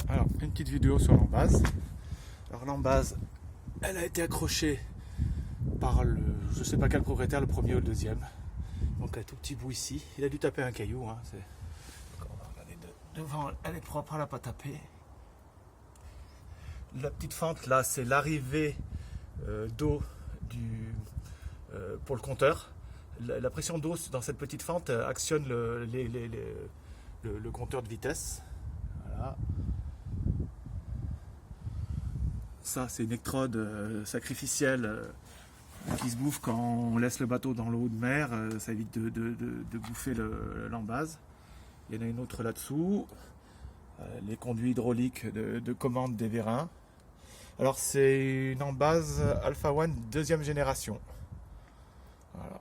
Alors, une petite vidéo sur l'embase. Alors, l'embase, elle a été accrochée par le, je sais pas quel propriétaire, le premier ou le deuxième. Donc, un tout petit bout ici. Il a dû taper un caillou. Hein. On va regarder devant, elle est propre, elle n'a pas tapé. La petite fente là, c'est l'arrivée d'eau pour le compteur. La pression d'eau dans cette petite fente actionne le compteur de vitesse. Voilà. Ça, c'est une électrode sacrificielle qui se bouffe quand on laisse le bateau dans l'eau de mer. Ça évite de bouffer l'embase. Il y en a une autre là-dessous. Les conduits hydrauliques de commande des vérins. Alors, c'est une embase Alpha One deuxième génération. Voilà.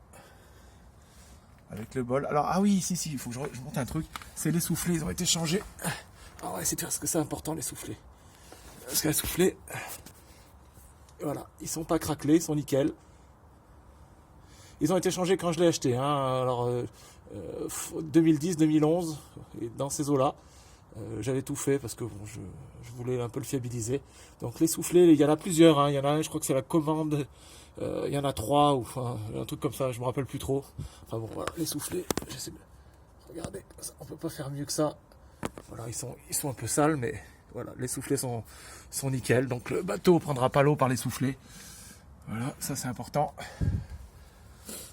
Avec le bol. Alors, ah oui, si, il faut que je monte un truc. C'est les soufflets, ils ont été changés. Alors, on va essayer de faire ce que c'est important, les soufflets. Parce que les soufflets, voilà, ils sont pas craquelés, ils sont nickel. Ils ont été changés quand je l'ai acheté. Hein. Alors, 2010, 2011, dans ces eaux-là. J'avais tout fait parce que bon, je voulais un peu le fiabiliser. Donc les soufflets, il y en a plusieurs. Hein. Il y en a un, je crois que c'est la commande. Il y en a 3 ou enfin, un truc comme ça. Je me rappelle plus trop. Enfin bon, voilà, les soufflets. J'essaie de... Regardez, on peut pas faire mieux que ça. Voilà, ils sont un peu sales, mais voilà, les soufflets sont nickel. Donc le bateau prendra pas l'eau par les soufflets. Voilà, ça c'est important.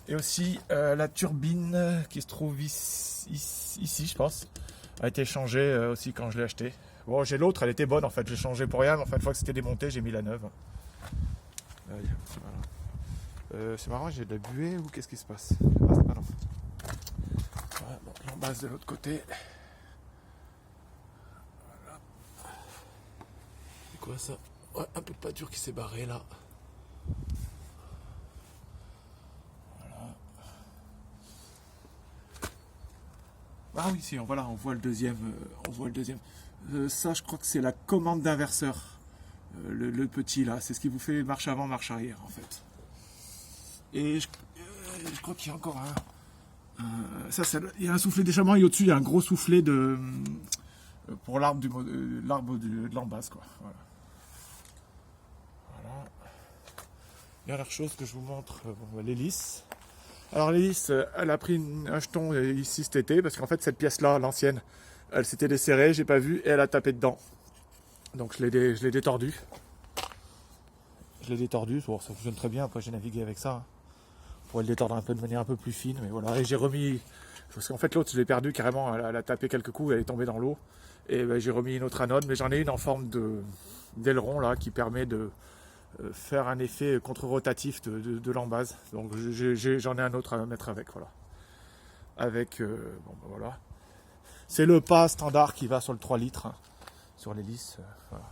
Et aussi la turbine qui se trouve ici, je pense, a été changée aussi quand je l'ai acheté. Bon, j'ai l'autre, elle était bonne en fait, j'ai changé pour rien, mais enfin une fois que c'était démonté, j'ai mis la neuve. Voilà. C'est marrant, j'ai de la buée ou qu'est-ce qui se passe? Ah non. Voilà, bon, l'embase de l'autre côté. Voilà. C'est quoi ça? Ouais, un peu de pâture qui s'est barrée là. Ah oui, si, on voit le deuxième. Ça, je crois que c'est la commande d'inverseur. Le petit là, c'est ce qui vous fait marche avant, marche arrière en fait. Et je crois qu'il y a encore il y a un soufflet d'échappement et au-dessus il y a un gros soufflet pour l'arbre de l'embase quoi. Voilà. Dernière chose que je vous montre, l'hélice. Alors l'hélice, elle a pris un jeton ici cet été parce qu'en fait cette pièce-là, l'ancienne, elle s'était desserrée, j'ai pas vu et elle a tapé dedans. Donc je l'ai détordu. Bon, ça fonctionne très bien. Après j'ai navigué avec ça. Hein. On pourrait le détordre un peu de manière un peu plus fine, mais voilà. Et j'ai remis, parce qu'en fait l'autre je l'ai perdu carrément. Elle a tapé quelques coups, elle est tombée dans l'eau. Et ben, j'ai remis une autre anode, mais j'en ai une en forme d'aileron là qui permet de faire un effet contre-rotatif de l'embase. Donc j'en ai un autre à mettre avec, voilà. Avec, bon ben voilà. C'est le pas standard qui va sur le 3 litres, hein, sur l'hélice. Voilà.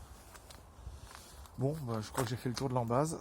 Bon, ben, je crois que j'ai fait le tour de l'embase.